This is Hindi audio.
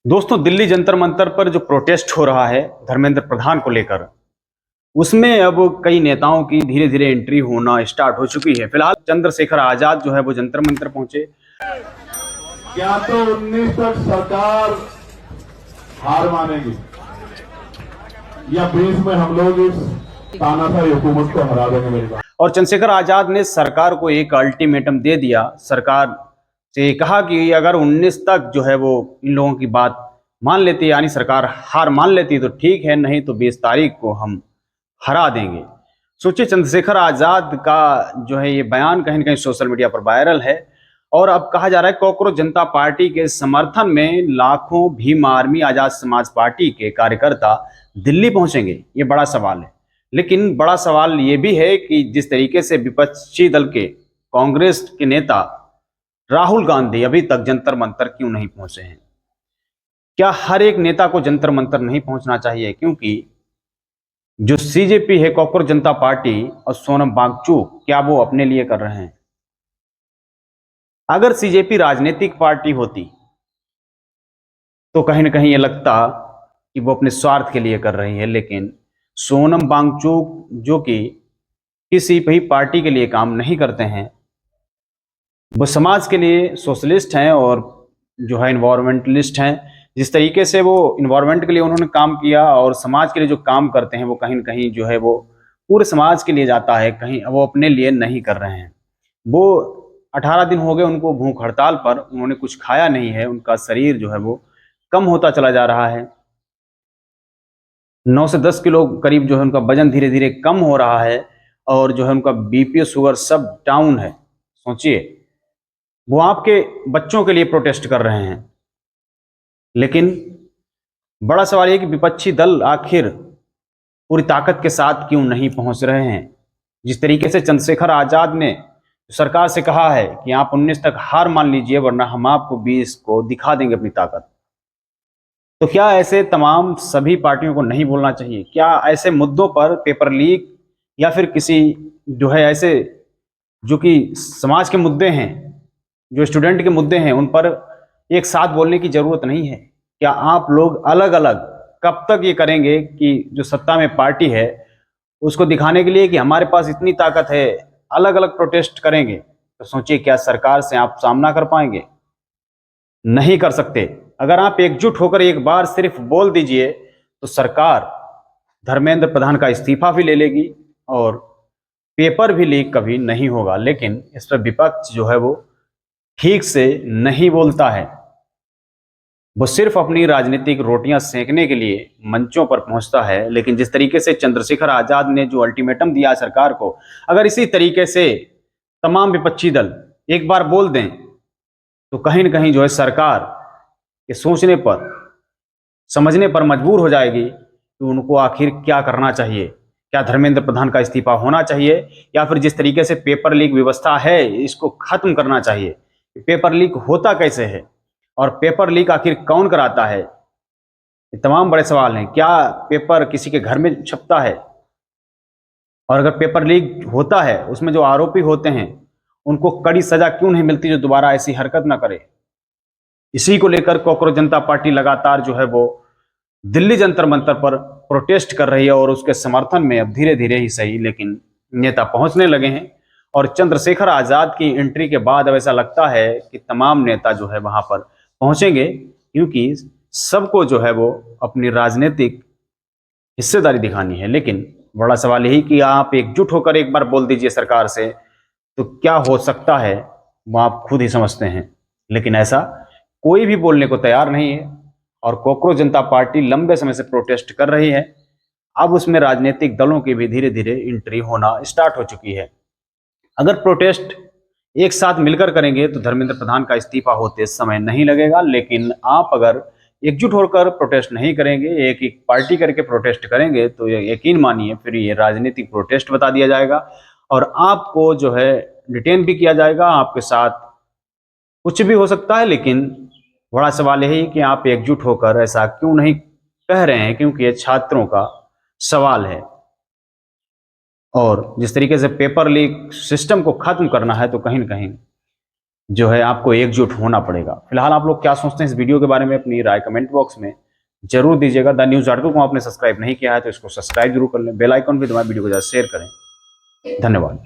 दोस्तों, दिल्ली जंतर मंतर पर जो प्रोटेस्ट हो रहा है धर्मेंद्र प्रधान को लेकर, उसमें अब कई नेताओं की धीरे धीरे एंट्री होना स्टार्ट हो चुकी है। फिलहाल चंद्रशेखर आजाद जो है वो जंतर मंतर पहुंचे। क्या तो 19 तक सरकार हार मानेगी या 20 में हम लोग इस तानाशाही हुकूमत को हरा देंगे। मेरी बात। और चंद्रशेखर आजाद ने सरकार को एक अल्टीमेटम दे दिया। सरकार से कहा कि अगर 19 तक जो है वो इन लोगों की बात मान लेती, यानी सरकार हार मान लेती तो ठीक है, नहीं तो 20 तारीख को हम हरा देंगे। सोचिए, चंद्रशेखर आजाद का जो है ये बयान कहीं न कहीं सोशल मीडिया पर वायरल है। और अब कहा जा रहा है कॉकरोच जनता पार्टी के समर्थन में लाखों भीम आर्मी आजाद समाज पार्टी के कार्यकर्ता दिल्ली पहुंचेंगे। ये बड़ा सवाल है। लेकिन बड़ा सवाल ये भी है कि जिस तरीके से विपक्षी दल के कांग्रेस के नेता राहुल गांधी अभी तक जंतर मंतर क्यों नहीं पहुंचे हैं? क्या हर एक नेता को जंतर मंतर नहीं पहुंचना चाहिए? क्योंकि जो सीजेपी है, कॉकरोच जनता पार्टी और सोनम वांगचुक, क्या वो अपने लिए कर रहे हैं? अगर सीजेपी राजनीतिक पार्टी होती तो कहीं ना कहीं ये लगता कि वो अपने स्वार्थ के लिए कर रही है। लेकिन सोनम वांगचुक जो कि किसी भी पार्टी के लिए काम नहीं करते हैं, वो समाज के लिए सोशलिस्ट हैं और जो है इन्वायरमेंटलिस्ट हैं। जिस तरीके से वो इन्वायरमेंट के लिए उन्होंने काम किया और समाज के लिए जो काम करते हैं वो कहीं न कहीं जो है वो पूरे समाज के लिए जाता है, कहीं वो अपने लिए नहीं कर रहे हैं। वो 18 दिन हो गए उनको भूख हड़ताल पर, उन्होंने कुछ खाया नहीं है, उनका शरीर जो है वो कम होता चला जा रहा है। 9 से 10 किलो करीब जो है उनका वजन धीरे धीरे कम हो रहा है और जो है उनका बीपी शुगर सब डाउन है। सोचिए, वो आपके बच्चों के लिए प्रोटेस्ट कर रहे हैं। लेकिन बड़ा सवाल ये कि विपक्षी दल आखिर पूरी ताकत के साथ क्यों नहीं पहुंच रहे हैं? जिस तरीके से चंद्रशेखर आजाद ने सरकार से कहा है कि आप 19 तक हार मान लीजिए वरना हम आपको 20 को दिखा देंगे अपनी ताकत। तो क्या ऐसे तमाम सभी पार्टियों को नहीं बोलना चाहिए? क्या ऐसे मुद्दों पर पेपर लीक या फिर किसी जो है ऐसे जो कि समाज के मुद्दे हैं, जो स्टूडेंट के मुद्दे हैं, उन पर एक साथ बोलने की जरूरत नहीं है? क्या आप लोग अलग अलग कब तक ये करेंगे कि जो सत्ता में पार्टी है उसको दिखाने के लिए कि हमारे पास इतनी ताकत है, अलग अलग प्रोटेस्ट करेंगे? तो सोचिए, क्या सरकार से आप सामना कर पाएंगे? नहीं कर सकते। अगर आप एकजुट होकर एक बार सिर्फ बोल दीजिए तो सरकार धर्मेंद्र प्रधान का इस्तीफा भी ले लेगी और पेपर भी लीक कभी नहीं होगा। लेकिन इस पर विपक्ष जो है वो ठीक से नहीं बोलता है। वो सिर्फ अपनी राजनीतिक रोटियां सेकने के लिए मंचों पर पहुंचता है। लेकिन जिस तरीके से चंद्रशेखर आजाद ने जो अल्टीमेटम दिया सरकार को, अगर इसी तरीके से तमाम विपक्षी दल एक बार बोल दें तो कहीं न कहीं जो है सरकार के सोचने पर, समझने पर मजबूर हो जाएगी कि उनको आखिर क्या करना चाहिए। क्या धर्मेंद्र प्रधान का इस्तीफा होना चाहिए या फिर जिस तरीके से पेपर लीक व्यवस्था है इसको खत्म करना चाहिए? पेपर लीक होता कैसे है और पेपर लीक आखिर कौन कराता है? ये तमाम बड़े सवाल हैं। क्या पेपर किसी के घर में छपता है? और अगर पेपर लीक होता है, उसमें जो आरोपी होते हैं उनको कड़ी सजा क्यों नहीं मिलती जो दोबारा ऐसी हरकत ना करे? इसी को लेकर कॉकरोच जनता पार्टी लगातार जो है वो दिल्ली जंतर मंतर पर प्रोटेस्ट कर रही है और उसके समर्थन में अब धीरे धीरे ही सही लेकिन नेता पहुंचने लगे हैं। और चंद्रशेखर आजाद की एंट्री के बाद अब ऐसा लगता है कि तमाम नेता जो है वहां पर पहुंचेंगे, क्योंकि सबको जो है वो अपनी राजनीतिक हिस्सेदारी दिखानी है। लेकिन बड़ा सवाल यही कि आप एकजुट होकर एक बार बोल दीजिए सरकार से तो क्या हो सकता है वो आप खुद ही समझते हैं। लेकिन ऐसा कोई भी बोलने को तैयार नहीं है और कॉकरोच जनता पार्टी लंबे समय से प्रोटेस्ट कर रही है। अब उसमें राजनीतिक दलों की भी धीरे धीरे एंट्री होना स्टार्ट हो चुकी है। अगर प्रोटेस्ट एक साथ मिलकर करेंगे तो धर्मेंद्र प्रधान का इस्तीफा होते समय नहीं लगेगा। लेकिन आप अगर एकजुट होकर प्रोटेस्ट नहीं करेंगे, एक एक पार्टी करके प्रोटेस्ट करेंगे, तो ये यकीन मानिए फिर ये राजनीतिक प्रोटेस्ट बता दिया जाएगा और आपको जो है डिटेन भी किया जाएगा। आपके साथ कुछ भी हो सकता है। लेकिन बड़ा सवाल यही कि आप एकजुट होकर ऐसा क्यों नहीं कह रहे हैं? क्योंकि ये छात्रों का सवाल है और जिस तरीके से पेपर लीक सिस्टम को खत्म करना है तो कहीं न कहीं जो है आपको एकजुट होना पड़ेगा। फिलहाल आप लोग क्या सोचते हैं इस वीडियो के बारे में, अपनी राय कमेंट बॉक्स में जरूर दीजिएगा। द न्यूज़ आर्टिकल को आपने सब्सक्राइब नहीं किया है तो इसको सब्सक्राइब जरूर कर लें, बेल आइकन भी दबाएं, वीडियो को ज़्यादा शेयर करें। धन्यवाद।